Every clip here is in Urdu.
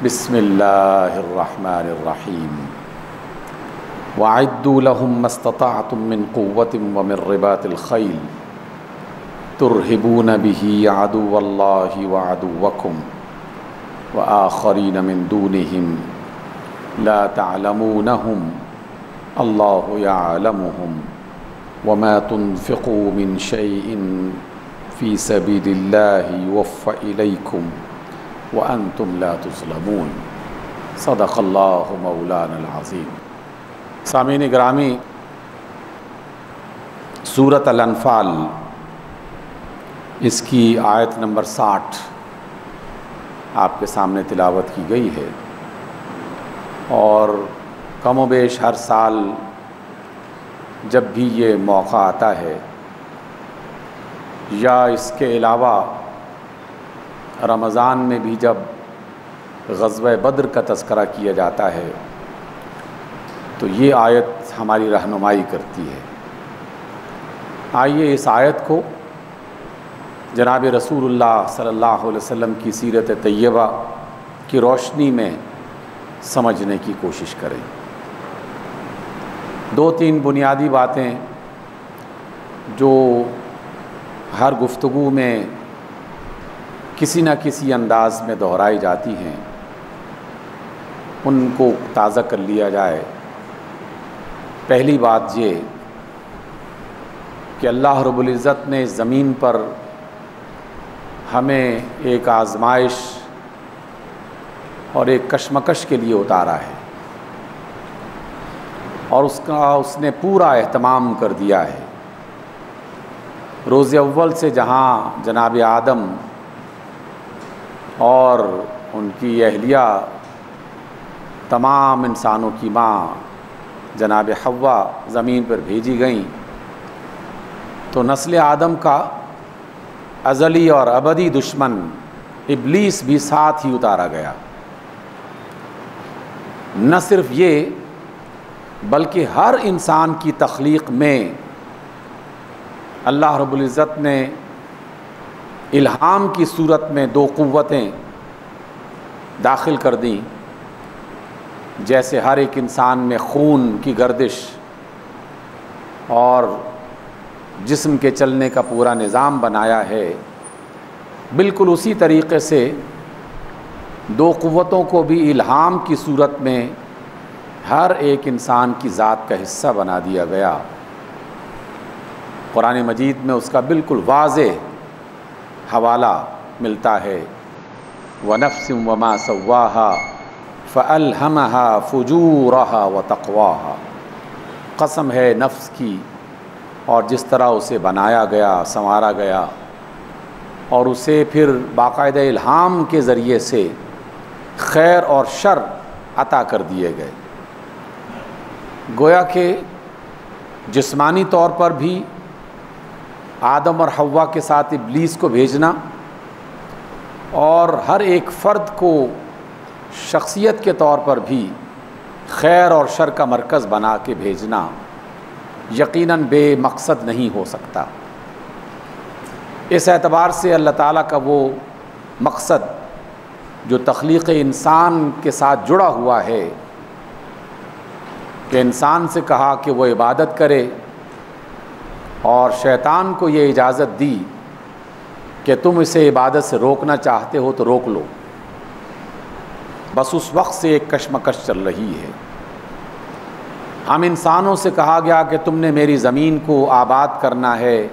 بسم اللہ الرحمن الرحیم وَأَعِدُّوا لَهُم مَّا اسْتَطَعْتُم مِّن قُوَّةٍ وَمِن رِّبَاطِ الْخَيْلِ تُرْهِبُونَ بِهِ عَدُوَّ اللَّهِ وَعَدُوَّكُمْ وَآخَرِينَ مِن دُونِهِمْ لَا تَعْلَمُونَهُمْ اللَّهُ يَعْلَمُهُمْ وَمَا تُنفِقُوا مِن شَيْءٍ فِي سَبِيلِ اللَّهِ يُوَفَّ إِلَيْكُمْ وَأَنْتُمْ لَا تُظْلَمُونَ صدق اللہ مولانا العظیم۔ سامعین گرامی، سورۃ الانفال اس کی آیت نمبر 60 آپ کے سامنے تلاوت کی گئی ہے، اور کم و بیش ہر سال جب بھی یہ موقع آتا ہے یا اس کے علاوہ رمضان میں بھی جب غزوہ بدر کا تذکرہ کیا جاتا ہے تو یہ آیت ہماری رہنمائی کرتی ہے۔ آئیے اس آیت کو جناب رسول اللہ صلی اللہ علیہ وسلم کی سیرت طیبہ کی روشنی میں سمجھنے کی کوشش کریں۔ دو تین بنیادی باتیں جو ہر گفتگو میں کسی نہ کسی انداز میں دہرائی جاتی ہیں، ان کو تازہ کر لیا جائے۔ پہلی بات یہ کہ اللہ رب العزت نے اس زمین پر ہمیں ایک آزمائش اور ایک کشمکش کے لیے اتارا ہے، اور اس نے پورا اہتمام کر دیا ہے۔ روز اول سے جہاں جناب آدم اور ان کی اہلیہ تمام انسانوں کی ماں جناب حوا زمین پر بھیجی گئیں، تو نسل آدم کا ازلی اور ابدی دشمن ابلیس بھی ساتھ ہی اتارا گیا۔ نہ صرف یہ بلکہ ہر انسان کی تخلیق میں اللہ رب العزت نے الہام کی صورت میں دو قوتیں داخل کر دیں، جیسے ہر ایک انسان میں خون کی گردش اور جسم کے چلنے کا پورا نظام بنایا ہے، بالکل اسی طریقے سے دو قوتوں کو بھی الہام کی صورت میں ہر ایک انسان کی ذات کا حصہ بنا دیا گیا۔ قرآن مجید میں اس کا بالکل واضح حوالہ ملتا ہے، وَنَفْسٍ وَمَا سَوَّاهَا فَأَلْهَمَهَا فُجُورَهَا وَتَقْوَاهَا۔ قسم ہے نفس کی، اور جس طرح اسے بنایا گیا، سنوارا گیا، اور اسے پھر باقاعدہ الہام کے ذریعے سے خیر اور شر عطا کر دیے گئے۔ گویا کہ جسمانی طور پر بھی آدم اور حوا کے ساتھ ابلیس کو بھیجنا، اور ہر ایک فرد کو شخصیت کے طور پر بھی خیر اور شر کا مرکز بنا کے بھیجنا یقیناً بے مقصد نہیں ہو سکتا۔ اس اعتبار سے اللہ تعالیٰ کا وہ مقصد جو تخلیق انسان کے ساتھ جڑا ہوا ہے کہ انسان سے کہا کہ وہ عبادت کرے، اور شیطان کو یہ اجازت دی کہ تم اسے عبادت سے روکنا چاہتے ہو تو روک لو، بس اس وقت سے ایک کشمکش چل رہی ہے۔ ہم انسانوں سے کہا گیا کہ تم نے میری زمین کو آباد کرنا ہے،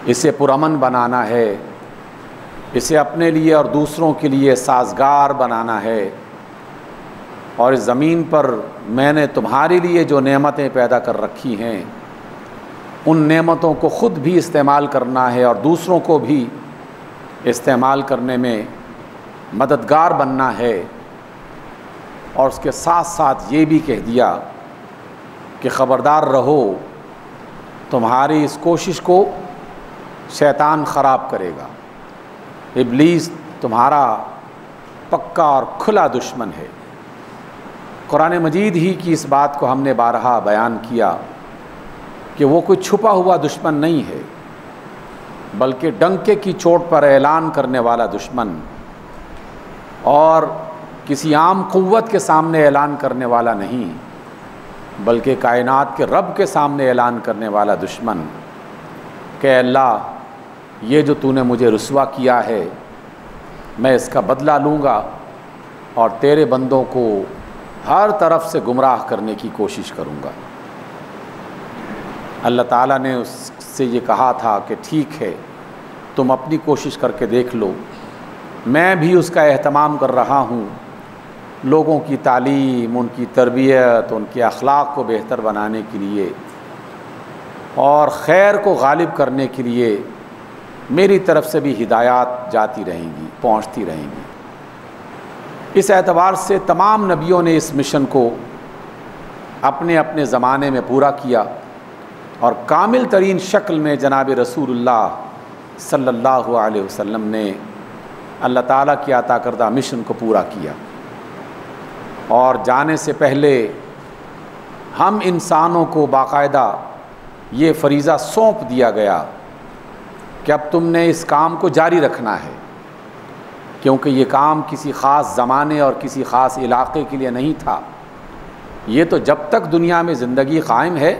اسے پرامن بنانا ہے، اسے اپنے لیے اور دوسروں کے لیے سازگار بنانا ہے، اور اس زمین پر میں نے تمہارے لیے جو نعمتیں پیدا کر رکھی ہیں ان نعمتوں کو خود بھی استعمال کرنا ہے، اور دوسروں کو بھی استعمال کرنے میں مددگار بننا ہے۔ اور اس کے ساتھ ساتھ یہ بھی کہہ دیا کہ خبردار رہو، تمہاری اس کوشش کو شیطان خراب کرے گا، ابلیس تمہارا پکا اور کھلا دشمن ہے۔ قرآن مجید ہی کی اس بات کو ہم نے بارہا بیان کیا کہ وہ کوئی چھپا ہوا دشمن نہیں ہے، بلکہ ڈنکے کی چوٹ پر اعلان کرنے والا دشمن، اور کسی عام قوت کے سامنے اعلان کرنے والا نہیں، بلکہ کائنات کے رب کے سامنے اعلان کرنے والا دشمن کہ اللہ یہ جو تو نے مجھے رسوا کیا ہے میں اس کا بدلہ لوں گا اور تیرے بندوں کو ہر طرف سے گمراہ کرنے کی کوشش کروں گا۔ اللہ تعالیٰ نے اس سے یہ کہا تھا کہ ٹھیک ہے تم اپنی کوشش کر کے دیکھ لو، میں بھی اس کا اہتمام کر رہا ہوں، لوگوں کی تعلیم، ان کی تربیت، ان کے اخلاق کو بہتر بنانے کے لیے اور خیر کو غالب کرنے کے لیے میری طرف سے بھی ہدایات جاتی رہیں گی، پہنچتی رہیں گی۔ اس اعتبار سے تمام نبیوں نے اس مشن کو اپنے اپنے زمانے میں پورا کیا اور کامل ترین شکل میں جناب رسول اللہ صلی اللہ علیہ وسلم نے اللہ تعالیٰ کی عطا کردہ مشن کو پورا کیا۔ اور جانے سے پہلے ہم انسانوں کو باقاعدہ یہ فریضہ سونپ دیا گیا کہ اب تم نے اس کام کو جاری رکھنا ہے، کیونکہ یہ کام کسی خاص زمانے اور کسی خاص علاقے کے لیے نہیں تھا، یہ تو جب تک دنیا میں زندگی قائم ہے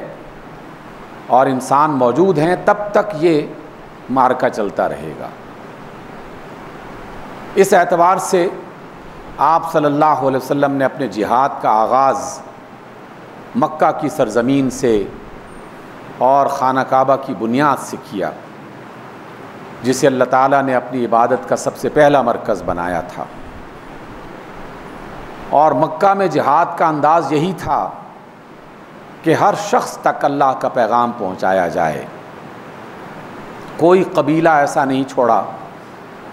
اور انسان موجود ہیں تب تک یہ معرکہ چلتا رہے گا۔ اس اعتبار سے آپ صلی اللہ علیہ وسلم نے اپنے جہاد کا آغاز مکہ کی سرزمین سے اور خانہ کعبہ کی بنیاد سے کیا، جسے اللہ تعالیٰ نے اپنی عبادت کا سب سے پہلا مرکز بنایا تھا۔ اور مکہ میں جہاد کا انداز یہی تھا کہ ہر شخص تک اللہ کا پیغام پہنچایا جائے، کوئی قبیلہ ایسا نہیں چھوڑا،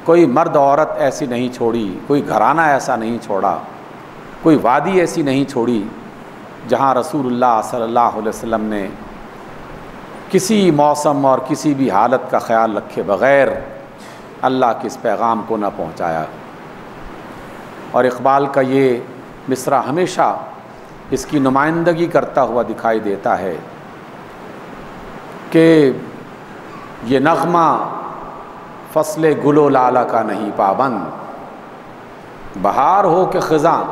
کوئی مرد عورت ایسی نہیں چھوڑی، کوئی گھرانہ ایسا نہیں چھوڑا، کوئی وادی ایسی نہیں چھوڑی جہاں رسول اللہ صلی اللہ علیہ وسلم نے کسی موسم اور کسی بھی حالت کا خیال رکھے بغیر اللہ کے اس پیغام کو نہ پہنچایا۔ اور اقبال کا یہ مصرع ہمیشہ اس کی نمائندگی کرتا ہوا دکھائی دیتا ہے کہ یہ نغمہ فصل گل و لالہ کا نہیں پابند، بہار ہو کہ خزاں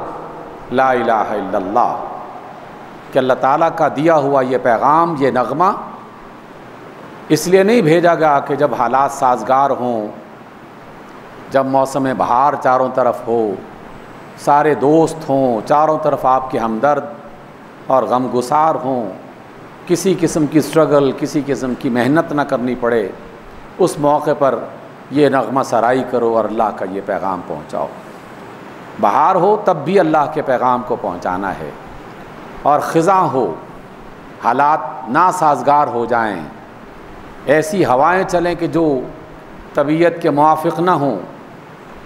لا الہ الا اللہ، کہ اللہ تعالیٰ کا دیا ہوا یہ پیغام، یہ نغمہ اس لیے نہیں بھیجا گیا کہ جب حالات سازگار ہوں، جب موسم بہار چاروں طرف ہو، سارے دوست ہوں، چاروں طرف آپ کے ہمدرد اور غم گسار ہوں، کسی قسم کی سٹرگل، کسی قسم کی محنت نہ کرنی پڑے، اس موقع پر یہ نغمہ سرائی کرو اور اللہ کا یہ پیغام پہنچاؤ۔ بہار ہو تب بھی اللہ کے پیغام کو پہنچانا ہے، اور خزاں ہو، حالات ناسازگار ہو جائیں، ایسی ہوائیں چلیں کہ جو طبیعت کے موافق نہ ہوں،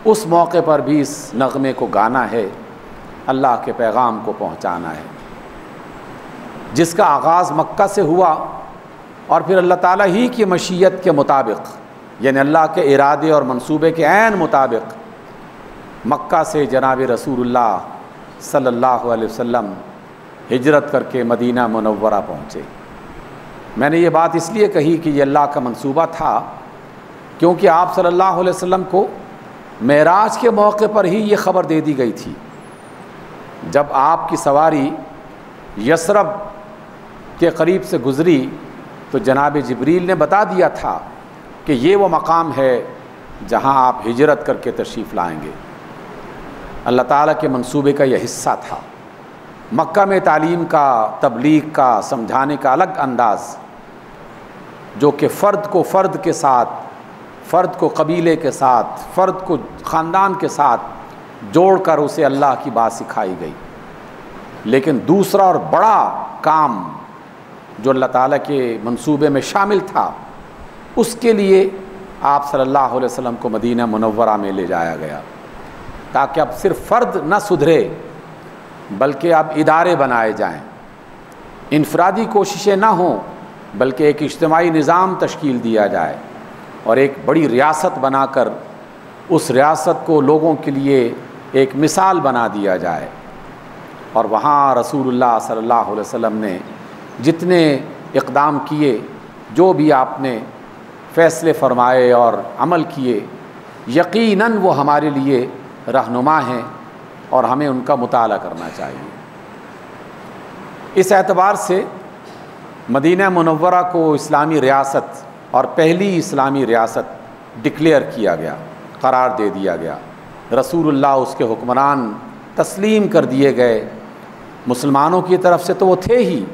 اس موقع پر بھی اس نغمے کو گانا ہے، اللہ کے پیغام کو پہنچانا ہے، جس کا آغاز مکہ سے ہوا اور پھر اللہ تعالیٰ ہی کی مشیت کے مطابق، یعنی اللہ کے ارادے اور منصوبے کے عین مطابق مکہ سے جناب رسول اللہ صلی اللہ علیہ وسلم ہجرت کر کے مدینہ منورہ پہنچے۔ میں نے یہ بات اس لیے کہی کہ یہ اللہ کا منصوبہ تھا کیونکہ آپ صلی اللہ علیہ وسلم کو معراج کے موقع پر ہی یہ خبر دے دی گئی تھی۔ جب آپ کی سواری یثرب کے قریب سے گزری تو جناب جبریل نے بتا دیا تھا کہ یہ وہ مقام ہے جہاں آپ ہجرت کر کے تشریف لائیں گے۔ اللہ تعالیٰ کے منصوبے کا یہ حصہ تھا۔ مکہ میں تعلیم کا، تبلیغ کا، سمجھانے کا الگ انداز، جو کہ فرد کو فرد کے ساتھ، فرد کو قبیلے کے ساتھ، فرد کو خاندان کے ساتھ جوڑ کر اسے اللہ کی بات سکھائی گئی۔ لیکن دوسرا اور بڑا کام جو اللہ تعالیٰ کے منصوبے میں شامل تھا، اس کے لیے آپ صلی اللہ علیہ وسلم کو مدینہ منورہ میں لے جایا گیا، تاکہ اب صرف فرد نہ سدھرے بلکہ اب ادارے بنائے جائیں، انفرادی کوششیں نہ ہوں بلکہ ایک اجتماعی نظام تشکیل دیا جائے اور ایک بڑی ریاست بنا کر اس ریاست کو لوگوں کے لیے ایک مثال بنا دیا جائے۔ اور وہاں رسول اللہ صلی اللہ علیہ وسلم نے جتنے اقدام کیے، جو بھی آپ نے فیصلے فرمائے اور عمل کیے، یقیناً وہ ہمارے لیے رہنما ہیں اور ہمیں ان کا مطالعہ کرنا چاہیے۔ اس اعتبار سے مدینہ منورہ کو اسلامی ریاست اور پہلی اسلامی ریاست ڈکلیئر کیا گیا، قرار دے دیا گیا۔ رسول اللہ اس کے حکمران تسلیم کر دیے گئے۔ مسلمانوں کی طرف سے تو وہ تھے ہی،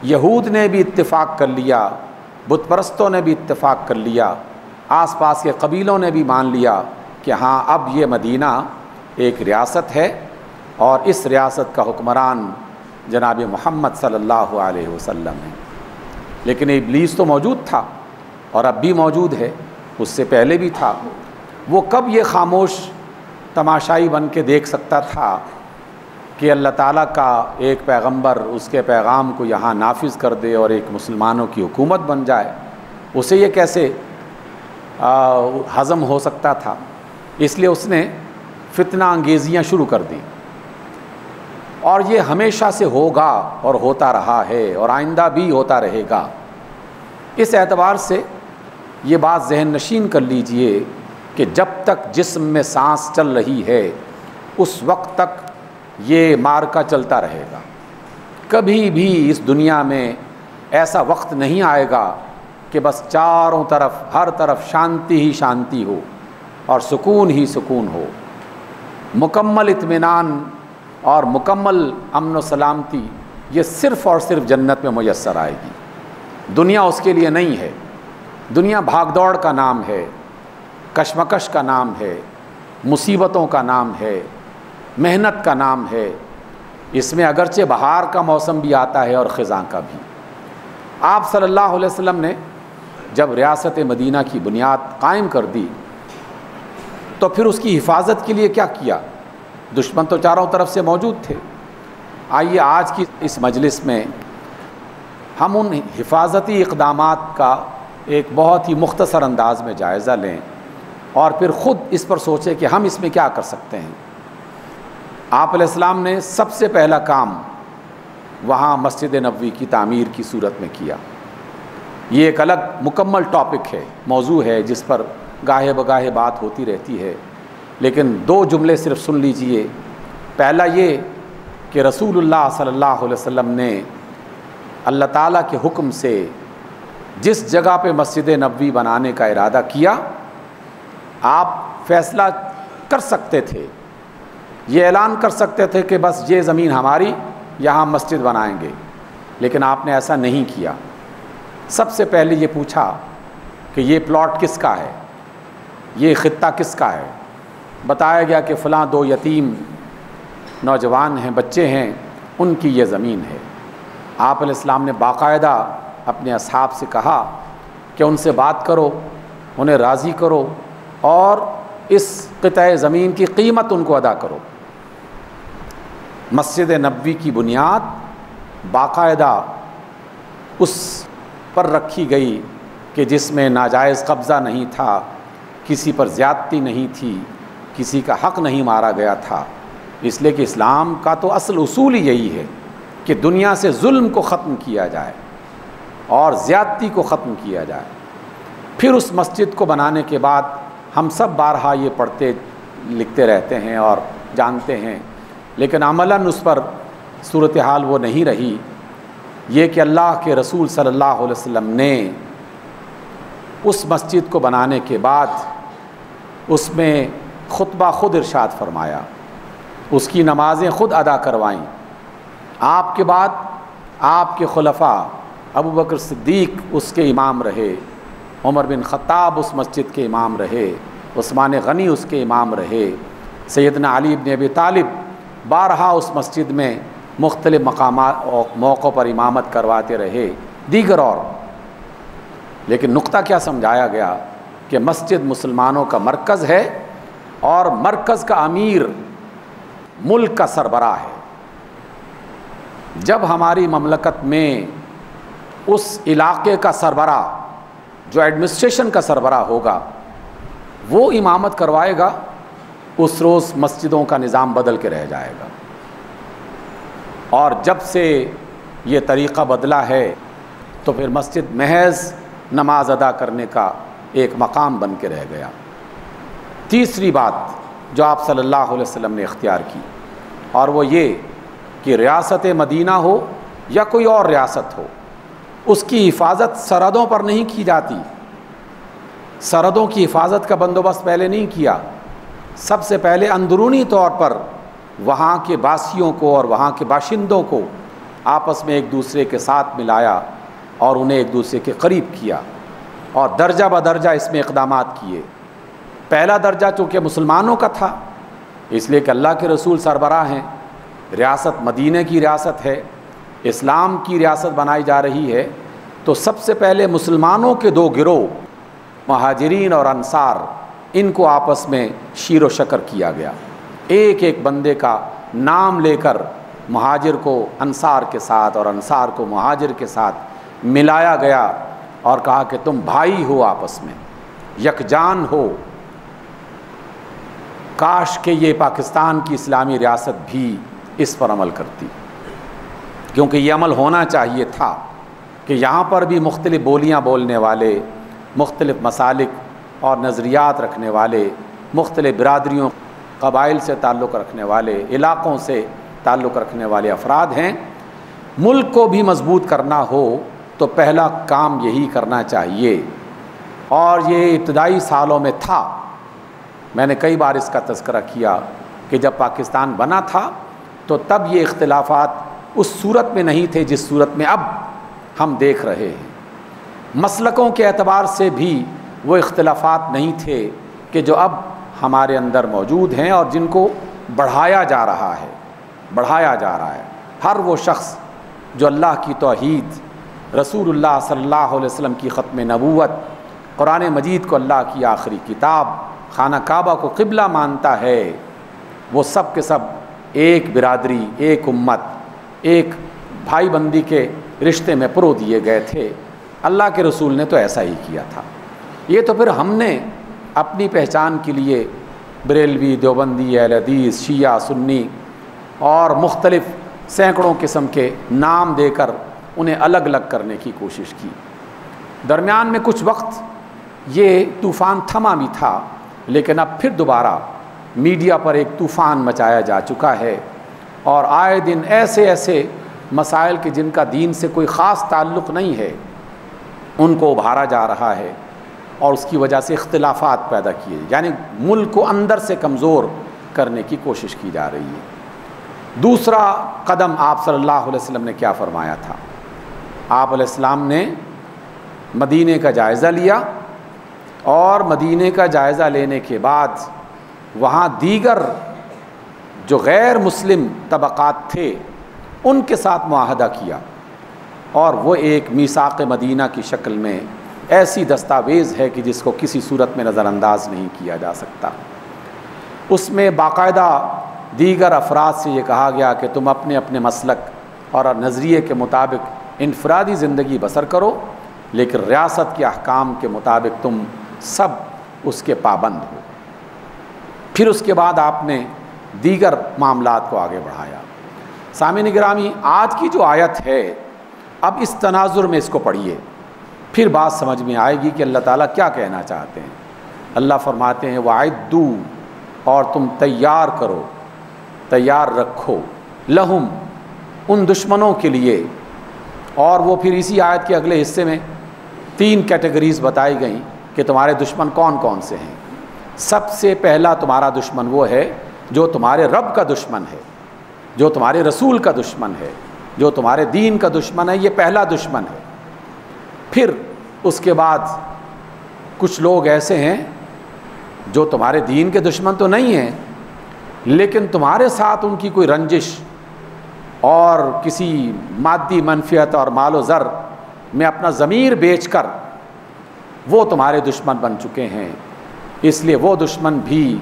یہود نے بھی اتفاق کر لیا، بت پرستوں نے بھی اتفاق کر لیا، آس پاس کے قبیلوں نے بھی مان لیا کہ ہاں اب یہ مدینہ ایک ریاست ہے اور اس ریاست کا حکمران جناب محمد صلی اللہ علیہ وسلم ہے۔ لیکن ابلیس تو موجود تھا اور اب بھی موجود ہے، اس سے پہلے بھی تھا۔ وہ کب یہ خاموش تماشائی بن کے دیکھ سکتا تھا کہ اللہ تعالیٰ کا ایک پیغمبر اس کے پیغام کو یہاں نافذ کر دے اور ایک مسلمانوں کی حکومت بن جائے؟ اسے یہ کیسے ہضم ہو سکتا تھا؟ اس لیے اس نے فتنہ انگیزیاں شروع کر دیں، اور یہ ہمیشہ سے ہوگا اور ہوتا رہا ہے اور آئندہ بھی ہوتا رہے گا۔ اس اعتبار سے یہ بات ذہن نشین کر لیجئے کہ جب تک جسم میں سانس چل رہی ہے اس وقت تک یہ معرکہ چلتا رہے گا۔ کبھی بھی اس دنیا میں ایسا وقت نہیں آئے گا کہ بس چاروں طرف ہر طرف شانتی ہی شانتی ہو اور سکون ہی سکون ہو۔ مکمل اطمینان اور مکمل امن و سلامتی یہ صرف اور صرف جنت میں میسر آئے گی۔ دنیا اس کے لیے نہیں ہے۔ دنیا بھاگ دوڑ کا نام ہے، کشمکش کا نام ہے، مصیبتوں کا نام ہے، محنت کا نام ہے۔ اس میں اگرچہ بہار کا موسم بھی آتا ہے اور خزاں کا بھی۔ آپ صلی اللہ علیہ وسلم نے جب ریاست مدینہ کی بنیاد قائم کر دی تو پھر اس کی حفاظت کے لیے کیا کیا؟ دشمن تو چاروں طرف سے موجود تھے۔ آئیے آج کی اس مجلس میں ہم ان حفاظتی اقدامات کا ایک بہت ہی مختصر انداز میں جائزہ لیں اور پھر خود اس پر سوچیں کہ ہم اس میں کیا کر سکتے ہیں۔ آپ علیہ السلام نے سب سے پہلا کام وہاں مسجد نبوی کی تعمیر کی صورت میں کیا۔ یہ ایک الگ مکمل ٹاپک ہے، موضوع ہے جس پر گاہے بگاہے بات ہوتی رہتی ہے، لیکن دو جملے صرف سن لیجئے۔ پہلا یہ کہ رسول اللہ صلی اللہ علیہ وسلم نے اللہ تعالیٰ کے حکم سے جس جگہ پہ مسجد نبوی بنانے کا ارادہ کیا، آپ فیصلہ کر سکتے تھے، یہ اعلان کر سکتے تھے کہ بس یہ زمین ہماری، یہاں مسجد بنائیں گے، لیکن آپ نے ایسا نہیں کیا۔ سب سے پہلے یہ پوچھا کہ یہ پلاٹ کس کا ہے، یہ خطہ کس کا ہے۔ بتایا گیا کہ فلاں دو یتیم نوجوان ہیں، بچے ہیں، ان کی یہ زمین ہے۔ آپ علیہ السلام نے باقاعدہ اپنے اصحاب سے کہا کہ ان سے بات کرو، انہیں راضی کرو اور اس قطعہ زمین کی قیمت ان کو ادا کرو۔ مسجد نبوی کی بنیاد باقاعدہ اس پر رکھی گئی کہ جس میں ناجائز قبضہ نہیں تھا، کسی پر زیادتی نہیں تھی، کسی کا حق نہیں مارا گیا تھا، اس لیے کہ اسلام کا تو اصل اصول ہی یہی ہے کہ دنیا سے ظلم کو ختم کیا جائے اور زیادتی کو ختم کیا جائے۔ پھر اس مسجد کو بنانے کے بعد ہم سب بارہا یہ پڑھتے لکھتے رہتے ہیں اور جانتے ہیں، لیکن عملاً اس پر صورتحال وہ نہیں رہی، یہ کہ اللہ کے رسول صلی اللہ علیہ وسلم نے اس مسجد کو بنانے کے بعد اس میں خطبہ خود ارشاد فرمایا، اس کی نمازیں خود ادا کروائیں۔ آپ کے بعد آپ کے خلفاء ابو بکر صدیق اس کے امام رہے، عمر بن خطاب اس مسجد کے امام رہے، عثمان غنی اس کے امام رہے، سیدنا علی بن ابی طالب بارہا اس مسجد میں مختلف مقامات اور موقعوں پر امامت کرواتے رہے، دیگر اور۔ لیکن نقطہ کیا سمجھایا گیا کہ مسجد مسلمانوں کا مرکز ہے اور مرکز کا امیر ملک کا سربراہ ہے۔ جب ہماری مملکت میں اس علاقے کا سربراہ جو ایڈمنسٹریشن کا سربراہ ہوگا وہ امامت کروائے گا، اس روز مسجدوں کا نظام بدل کے رہ جائے گا۔ اور جب سے یہ طریقہ بدلا ہے تو پھر مسجد محض نماز ادا کرنے کا ایک مقام بن کے رہ گیا۔ تیسری بات جو آپ صلی اللہ علیہ وسلم نے اختیار کی، اور وہ یہ کہ ریاست مدینہ ہو یا کوئی اور ریاست ہو، اس کی حفاظت سرحدوں پر نہیں کی جاتی۔ سرحدوں کی حفاظت کا بندوبست پہلے نہیں کیا، سب سے پہلے اندرونی طور پر وہاں کے باسیوں کو اور وہاں کے باشندوں کو آپس میں ایک دوسرے کے ساتھ ملایا اور انہیں ایک دوسرے کے قریب کیا، اور درجہ بدرجہ اس میں اقدامات کیے۔ پہلا درجہ چونکہ مسلمانوں کا تھا، اس لیے کہ اللہ کے رسول سربراہ ہیں، ریاست مدینہ کی ریاست ہے، اسلام کی ریاست بنائی جا رہی ہے، تو سب سے پہلے مسلمانوں کے دو گروہ مہاجرین اور انصار، ان کو آپس میں شیر و شکر کیا گیا۔ ایک ایک بندے کا نام لے کر مہاجر کو انصار کے ساتھ اور انصار کو مہاجر کے ساتھ ملایا گیا اور کہا کہ تم بھائی ہو، آپس میں یکجان ہو۔ کاش کہ یہ پاکستان کی اسلامی ریاست بھی اس پر عمل کرتی، کیونکہ یہ عمل ہونا چاہیے تھا کہ یہاں پر بھی مختلف بولیاں بولنے والے، مختلف مسالک اور نظریات رکھنے والے، مختلف برادریوں قبائل سے تعلق رکھنے والے، علاقوں سے تعلق رکھنے والے افراد ہیں۔ ملک کو بھی مضبوط کرنا ہو تو پہلا کام یہی کرنا چاہیے، اور یہ ابتدائی سالوں میں تھا۔ میں نے کئی بار اس کا تذکرہ کیا کہ جب پاکستان بنا تھا تو تب یہ اختلافات اس صورت میں نہیں تھے جس صورت میں اب ہم دیکھ رہے ہیں۔ مسلکوں کے اعتبار سے بھی وہ اختلافات نہیں تھے کہ جو اب ہمارے اندر موجود ہیں اور جن کو بڑھایا جا رہا ہے۔ ہر وہ شخص جو اللہ کی توحید، رسول اللہ صلی اللہ علیہ وسلم کی ختم نبوت، قرآن مجید کو اللہ کی آخری کتاب، خانہ کعبہ کو قبلہ مانتا ہے، وہ سب کے سب ایک برادری، ایک امت، ایک بھائی بندی کے رشتے میں پرو دیے گئے تھے۔ اللہ کے رسول نے تو ایسا ہی کیا تھا۔ یہ تو پھر ہم نے اپنی پہچان کے لیے بریلوی، دیوبندی، اہل حدیث، شیعہ، سنی اور مختلف سینکڑوں قسم کے نام دے کر انہیں الگ الگ کرنے کی کوشش کی۔ درمیان میں کچھ وقت یہ طوفان تھما بھی تھا، لیکن اب پھر دوبارہ میڈیا پر ایک طوفان مچایا جا چکا ہے، اور آئے دن ایسے مسائل کے جن کا دین سے کوئی خاص تعلق نہیں ہے ان کو ابھارا جا رہا ہے، اور اس کی وجہ سے اختلافات پیدا کیے، یعنی ملک کو اندر سے کمزور کرنے کی کوشش کی جا رہی ہے۔ دوسرا قدم آپ صلی اللہ علیہ وسلم نے کیا فرمایا تھا؟ آپ علیہ السلام نے مدینے کا جائزہ لیا، اور مدینے کا جائزہ لینے کے بعد وہاں دیگر جو غیر مسلم طبقات تھے ان کے ساتھ معاہدہ کیا، اور وہ ایک میثاق مدینہ کی شکل میں ایسی دستاویز ہے کہ جس کو کسی صورت میں نظر انداز نہیں کیا جا سکتا۔ اس میں باقاعدہ دیگر افراد سے یہ کہا گیا کہ تم اپنے اپنے مسلک اور نظریے کے مطابق انفرادی زندگی بسر کرو، لیکن ریاست کے احکام کے مطابق تم سب اس کے پابند ہو۔ پھر اس کے بعد آپ نے دیگر معاملات کو آگے بڑھایا۔ سامعین گرامی، آج کی جو آیت ہے، اب اس تناظر میں اس کو پڑھیے، پھر بات سمجھ میں آئے گی کہ اللہ تعالیٰ کیا کہنا چاہتے ہیں۔ اللہ فرماتے ہیں وَعِدُّوا، اور تم تیار کرو، تیار رکھو، لہم، ان دشمنوں کے لیے۔ اور وہ پھر اسی آیت کے اگلے حصے میں 3 کیٹیگریز بتائی گئیں کہ تمہارے دشمن کون کون سے ہیں۔ سب سے پہلا تمہارا دشمن وہ ہے جو تمہارے رب کا دشمن ہے، جو تمہارے رسول کا دشمن ہے، جو تمہارے دین کا دشمن ہے، یہ پہلا دشمن ہے۔ پھر اس کے بعد کچھ لوگ ایسے ہیں جو تمہارے دین کے دشمن تو نہیں ہیں، لیکن تمہارے ساتھ ان کی کوئی رنجش اور کسی مادی منفعت اور مال و زر میں اپنا ضمیر بیچ کر وہ تمہارے دشمن بن چکے ہیں۔ اس لیے وہ دشمن بھی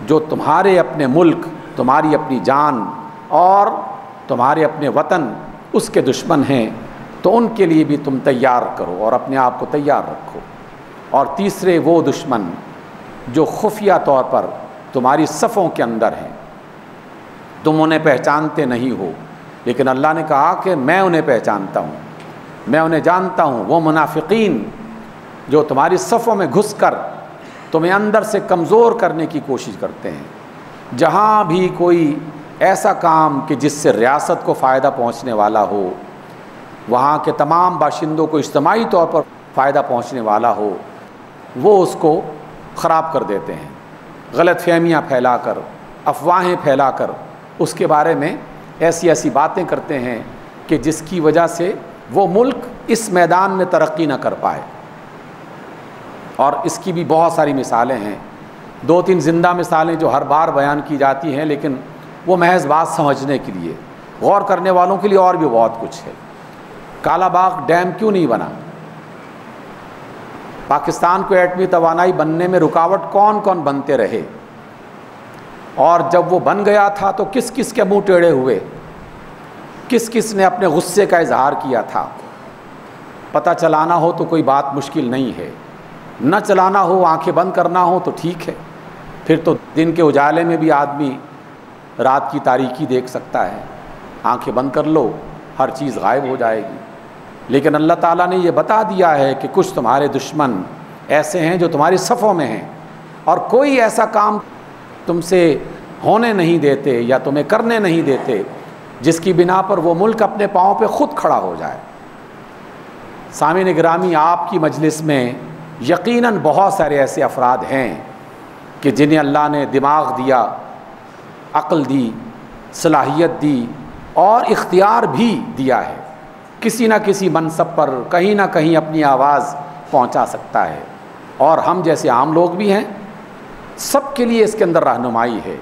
جو تمہارے اپنے ملک، تمہاری اپنی جان اور تمہارے اپنے وطن اس کے دشمن ہیں، تو ان کے لیے بھی تم تیار کرو اور اپنے آپ کو تیار رکھو۔ اور تیسرے وہ دشمن جو خفیہ طور پر تمہاری صفوں کے اندر ہیں، تم انہیں پہچانتے نہیں ہو، لیکن اللہ نے کہا کہ میں انہیں پہچانتا ہوں، میں انہیں جانتا ہوں۔ وہ منافقین جو تمہاری صفوں میں گھس کر تمہیں اندر سے کمزور کرنے کی کوشش کرتے ہیں، جہاں بھی کوئی ایسا کام کہ جس سے ریاست کو فائدہ پہنچنے والا ہو، وہاں کے تمام باشندوں کو اجتماعی طور پر فائدہ پہنچنے والا ہو، وہ اس کو خراب کر دیتے ہیں، غلط فہمیاں پھیلا کر، افواہیں پھیلا کر اس کے بارے میں ایسی ایسی باتیں کرتے ہیں کہ جس کی وجہ سے وہ ملک اس میدان میں ترقی نہ کر پائے۔ اور اس کی بھی بہت ساری مثالیں ہیں، 2-3 زندہ مثالیں جو ہر بار بیان کی جاتی ہیں، لیکن وہ محض بات سمجھنے کے لیے، غور کرنے والوں کے لیے اور بھی بہت کچھ ہے۔ کالا باغ ڈیم کیوں نہیں بنا؟ پاکستان کو ایٹمی توانائی بننے میں رکاوٹ کون کون بنتے رہے، اور جب وہ بن گیا تھا تو کس کس کے منہ ٹیڑھے ہوئے، کس کس نے اپنے غصے کا اظہار کیا تھا۔ پتہ چلانا ہو تو کوئی بات مشکل نہیں ہے، نہ چلانا ہو، آنکھیں بند کرنا ہو تو ٹھیک ہے، پھر تو دن کے اجالے میں بھی آدمی رات کی تاریکی دیکھ سکتا ہے، آنکھیں بند کر لو ہر چیز غائب ہو جائے گی۔ لیکن اللہ تعالیٰ نے یہ بتا دیا ہے کہ کچھ تمہارے دشمن ایسے ہیں جو تمہاری صفوں میں ہیں، اور کوئی ایسا کام تم سے ہونے نہیں دیتے یا تمہیں کرنے نہیں دیتے جس کی بنا پر وہ ملک اپنے پاؤں پہ خود کھڑا ہو جائے۔ سامعین گرامی، آپ کی مجلس میں یقیناً بہت سارے ایسے افراد ہیں کہ جنہیں اللہ نے دماغ دیا، عقل دی، صلاحیت دی اور اختیار بھی دیا ہے، کسی نہ کسی منصب پر کہیں نہ کہیں اپنی آواز پہنچا سکتا ہے، اور ہم جیسے عام لوگ بھی ہیں، سب کے لیے اس کے اندر رہنمائی ہے۔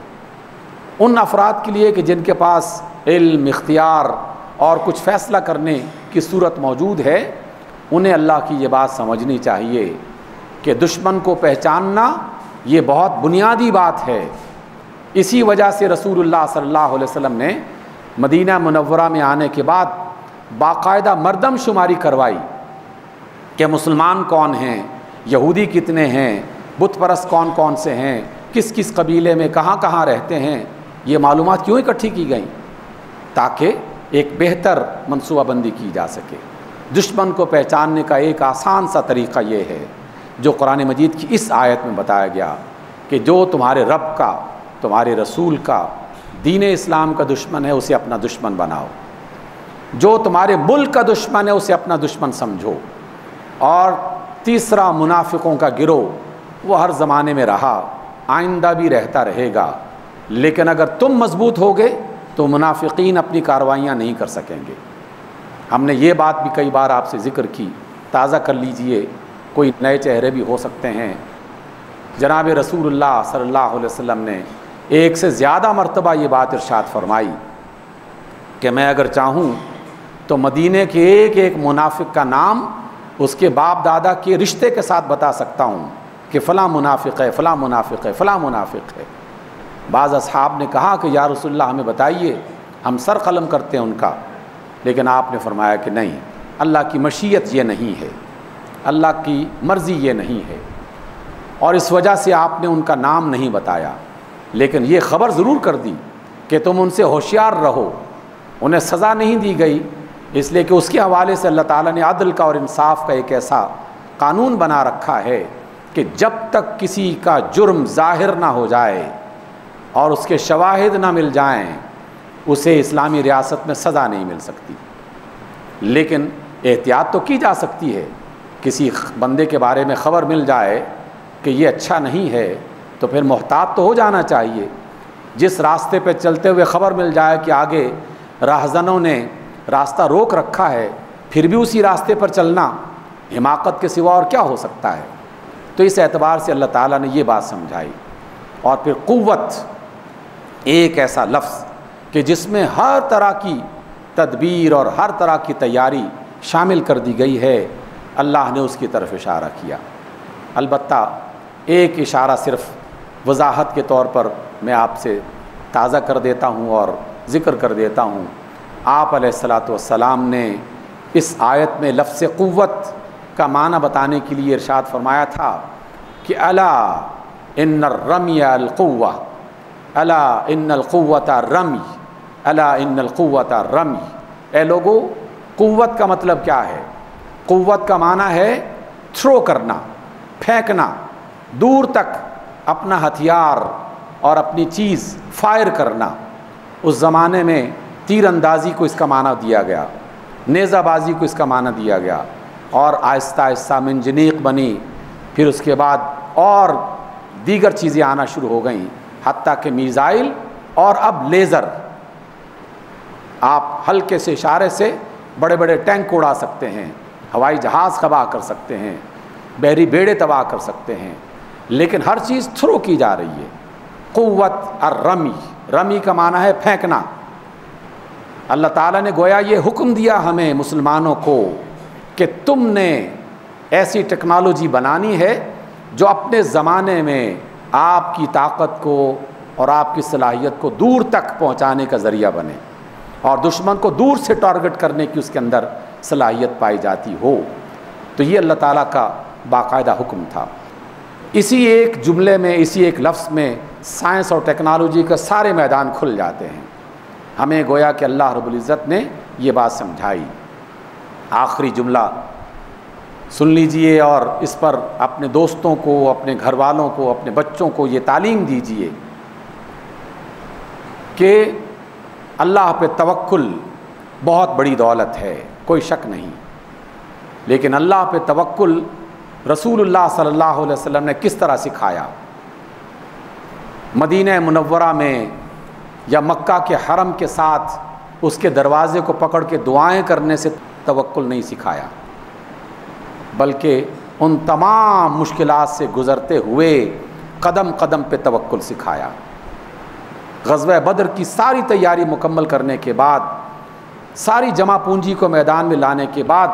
ان افراد کے لیے کہ جن کے پاس علم، اختیار اور کچھ فیصلہ کرنے کی صورت موجود ہے، انہیں اللہ کی یہ بات سمجھنی چاہیے کہ دشمن کو پہچاننا یہ بہت بنیادی بات ہے۔ اسی وجہ سے رسول اللہ صلی اللہ علیہ وسلم نے مدینہ منورہ میں آنے کے بعد باقاعدہ مردم شماری کروائی کہ مسلمان کون ہیں، یہودی کتنے ہیں، بت پرست کون کون سے ہیں، کس کس قبیلے میں کہاں کہاں رہتے ہیں۔ یہ معلومات کیوں اکٹھی کی گئیں؟ تاکہ ایک بہتر منصوبہ بندی کی جا سکے۔ دشمن کو پہچاننے کا ایک آسان سا طریقہ یہ ہے جو قرآن مجید کی اس آیت میں بتایا گیا کہ جو تمہارے رب کا، تمہارے رسول کا، دین اسلام کا دشمن ہے اسے اپنا دشمن بناؤ، جو تمہارے ملک کا دشمن ہے اسے اپنا دشمن سمجھو۔ اور تیسرا، منافقوں کا گروہ وہ ہر زمانے میں رہا، آئندہ بھی رہتا رہے گا، لیکن اگر تم مضبوط ہوگے تو منافقین اپنی کارروائیاں نہیں کر سکیں گے۔ ہم نے یہ بات بھی کئی بار آپ سے ذکر کی، تازہ کر لیجئے، کوئی نئے چہرے بھی ہو سکتے ہیں۔ جناب رسول اللہ صلی اللہ علیہ وسلم نے ایک سے زیادہ مرتبہ یہ بات ارشاد فرمائی کہ میں اگر چاہوں تو مدینے کے ایک ایک منافق کا نام اس کے باپ دادا کے رشتے کے ساتھ بتا سکتا ہوں کہ فلاں منافق ہے، فلاں منافق ہے، فلاں منافق ہے۔ بعض اصحاب نے کہا کہ یا رسول اللہ ہمیں بتائیے، ہم سر قلم کرتے ہیں ان کا، لیکن آپ نے فرمایا کہ نہیں، اللہ کی مشیت یہ نہیں ہے، اللہ کی مرضی یہ نہیں ہے، اور اس وجہ سے آپ نے ان کا نام نہیں بتایا، لیکن یہ خبر ضرور کر دی کہ تم ان سے ہوشیار رہو۔ انہیں سزا نہیں دی گئی اس لیے کہ اس کے حوالے سے اللہ تعالیٰ نے عدل کا اور انصاف کا ایک ایسا قانون بنا رکھا ہے کہ جب تک کسی کا جرم ظاہر نہ ہو جائے اور اس کے شواہد نہ مل جائیں اسے اسلامی ریاست میں سزا نہیں مل سکتی۔ لیکن احتیاط تو کی جا سکتی ہے، کسی بندے کے بارے میں خبر مل جائے کہ یہ اچھا نہیں ہے تو پھر محتاط تو ہو جانا چاہیے۔ جس راستے پہ چلتے ہوئے خبر مل جائے کہ آگے راہزنوں نے راستہ روک رکھا ہے، پھر بھی اسی راستے پر چلنا حماقت کے سوا اور کیا ہو سکتا ہے۔ تو اس اعتبار سے اللہ تعالیٰ نے یہ بات سمجھائی۔ اور پھر قوت ایک ایسا لفظ کہ جس میں ہر طرح کی تدبیر اور ہر طرح کی تیاری شامل کر دی گئی ہے، اللہ نے اس کی طرف اشارہ کیا۔ البتہ ایک اشارہ صرف وضاحت کے طور پر میں آپ سے تازہ کر دیتا ہوں اور ذکر کر دیتا ہوں۔ آپ علیہ الصلاۃ والسلام نے اس آیت میں لفظ قوت کا معنی بتانے کے لیے ارشاد فرمایا تھا کہ الا ان الرمی القوہ، الا ان القوۃ الرمی، الا ان القوۃ الرمی۔ اے لوگو، قوت کا مطلب کیا ہے؟ قوت کا معنی ہے تھرو کرنا، پھینکنا، دور تک اپنا ہتھیار اور اپنی چیز فائر کرنا، اس زمانے میں تیر اندازی کو اس کا معنی دیا گیا، نیزہ بازی کو اس کا معنی دیا گیا، اور آہستہ آہستہ منجنیق بنی، پھر اس کے بعد اور دیگر چیزیں آنا شروع ہو گئیں، حتیٰ کہ میزائل اور اب لیزر، آپ ہلکے سے اشارے سے بڑے بڑے ٹینک اڑا سکتے ہیں، ہوائی جہاز تباہ کر سکتے ہیں، بحری بیڑے تباہ کر سکتے ہیں، لیکن ہر چیز تھرو کی جا رہی ہے۔ قوت الرمی، رمی کا معنی ہے پھینکنا۔ اللہ تعالیٰ نے گویا یہ حکم دیا ہمیں مسلمانوں کو کہ تم نے ایسی ٹیکنالوجی بنانی ہے جو اپنے زمانے میں آپ کی طاقت کو اور آپ کی صلاحیت کو دور تک پہنچانے کا ذریعہ بنے، اور دشمن کو دور سے ٹارگٹ کرنے کی اس کے اندر صلاحیت پائی جاتی ہو۔ تو یہ اللہ تعالیٰ کا باقاعدہ حکم تھا۔ اسی ایک جملے میں، اسی ایک لفظ میں سائنس اور ٹیکنالوجی کے سارے میدان کھل جاتے ہیں۔ ہمیں گویا کہ اللہ رب العزت نے یہ بات سمجھائی۔ آخری جملہ سن لیجئے اور اس پر اپنے دوستوں کو، اپنے گھر والوں کو، اپنے بچوں کو یہ تعلیم دیجئے کہ اللہ پہ توکل بہت بڑی دولت ہے، کوئی شک نہیں، لیکن اللہ پہ توکل رسول اللہ صلی اللہ علیہ وسلم نے کس طرح سکھایا۔ مدینہ منورہ میں یا مکہ کے حرم کے ساتھ اس کے دروازے کو پکڑ کے دعائیں کرنے سے توکل نہیں سکھایا، بلکہ ان تمام مشکلات سے گزرتے ہوئے قدم قدم پہ توکل سکھایا۔ غزوہ بدر کی ساری تیاری مکمل کرنے کے بعد، ساری جمع پونجی کو میدان میں لانے کے بعد،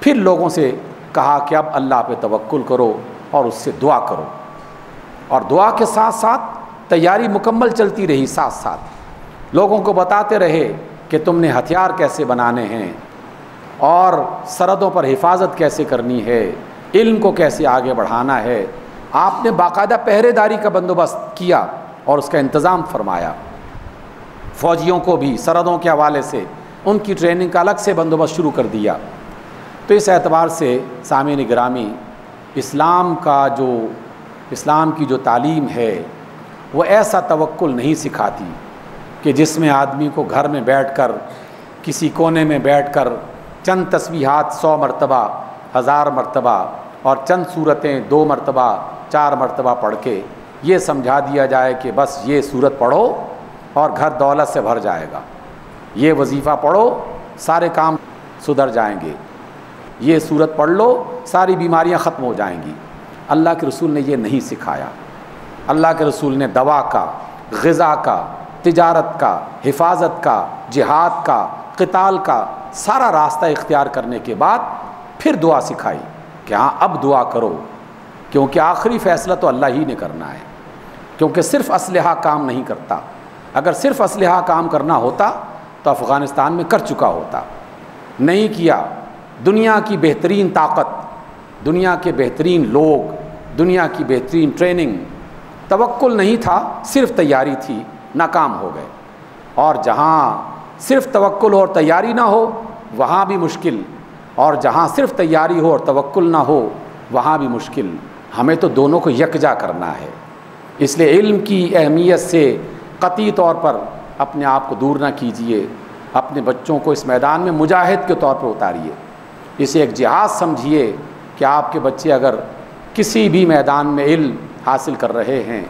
پھر لوگوں سے کہا کہ اب اللہ پہ توکل کرو اور اس سے دعا کرو، اور دعا کے ساتھ ساتھ تیاری مکمل چلتی رہی، ساتھ ساتھ لوگوں کو بتاتے رہے کہ تم نے ہتھیار کیسے بنانے ہیں اور سرحدوں پر حفاظت کیسے کرنی ہے، علم کو کیسے آگے بڑھانا ہے۔ آپ نے باقاعدہ پہرے داری کا بندوبست کیا اور اس کا انتظام فرمایا۔ فوجیوں کو بھی سرحدوں کے حوالے سے ان کی ٹریننگ کا الگ سے بندوبست شروع کر دیا۔ تو اس اعتبار سے سامعین گرامی، اسلام کی جو تعلیم ہے وہ ایسا توکل نہیں سکھاتی کہ جس میں آدمی کو گھر میں بیٹھ کر، کسی کونے میں بیٹھ کر چند تسبیحات 100 مرتبہ، 1000 مرتبہ اور چند سورتیں 2 مرتبہ 4 مرتبہ پڑھ کے یہ سمجھا دیا جائے کہ بس یہ سورت پڑھو اور گھر دولت سے بھر جائے گا، یہ وظیفہ پڑھو سارے کام سدھر جائیں گے، یہ سورت پڑھ لو ساری بیماریاں ختم ہو جائیں گی۔ اللہ کے رسول نے یہ نہیں سکھایا۔ اللہ کے رسول نے دوا کا، غذا کا، تجارت کا، حفاظت کا، جہاد کا، قتال کا سارا راستہ اختیار کرنے کے بعد پھر دعا سکھائی کہ ہاں اب دعا کرو، کیونکہ آخری فیصلہ تو اللہ ہی نے کرنا ہے، کیونکہ صرف اسلحہ کام نہیں کرتا۔ اگر صرف اسلحہ کام کرنا ہوتا تو افغانستان میں کر چکا ہوتا، نہیں کیا۔ دنیا کی بہترین طاقت، دنیا کے بہترین لوگ، دنیا کی بہترین ٹریننگ، توکل نہیں تھا، صرف تیاری تھی، ناکام ہو گئے۔ اور جہاں صرف توکل اور تیاری نہ ہو وہاں بھی مشکل، اور جہاں صرف تیاری ہو اور توکل نہ ہو وہاں بھی مشکل۔ ہمیں تو دونوں کو یکجا کرنا ہے۔ اس لیے علم کی اہمیت سے قطعی طور پر اپنے آپ کو دور نہ کیجیے، اپنے بچوں کو اس میدان میں مجاہد کے طور پر اتاریے، اسے ایک جہاد سمجھیے کہ آپ کے بچے اگر کسی بھی میدان میں علم حاصل کر رہے ہیں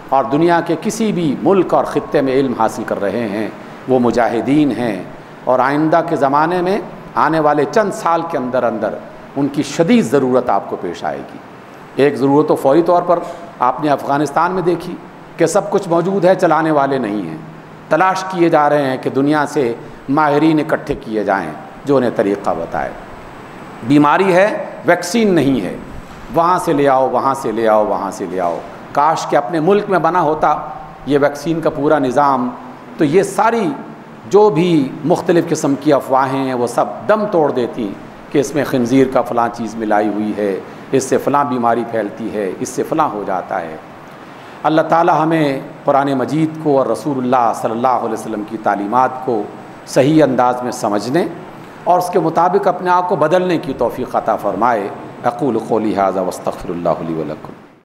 اور دنیا کے کسی بھی ملک اور خطے میں علم حاصل کر رہے ہیں، وہ مجاہدین ہیں، اور آئندہ کے زمانے میں آنے والے چند سال کے اندر ان کی شدید ضرورت آپ کو پیش آئے گی۔ ایک ضرورت تو فوری طور پر آپ نے افغانستان میں دیکھی کہ سب کچھ موجود ہے، چلانے والے نہیں ہیں، تلاش کیے جا رہے ہیں کہ دنیا سے ماہرین اکٹھے کیے جائیں جو انہیں طریقہ بتائے۔ بیماری ہے، ویکسین نہیں ہے، وہاں سے لے آؤ، وہاں سے لے آؤ، وہاں سے لے آؤ۔ کاش کہ اپنے ملک میں بنا ہوتا یہ ویکسین کا پورا نظام، تو یہ ساری جو بھی مختلف قسم کی افواہیں ہیں وہ سب دم توڑ دیتی کہ اس میں خنزیر کا فلاں چیز ملائی ہوئی ہے، اس سے فلاں بیماری پھیلتی ہے، اس سے فلاں ہو جاتا ہے۔ اللہ تعالی ہمیں قرآن مجید کو اور رسول اللہ صلی اللہ علیہ وسلم کی تعلیمات کو صحیح انداز میں سمجھنے اور اس کے مطابق اپنے آپ کو بدلنے کی توفیق عطا فرمائے۔ اقول قولی ھذا واستغفر اللہ لی ولکم۔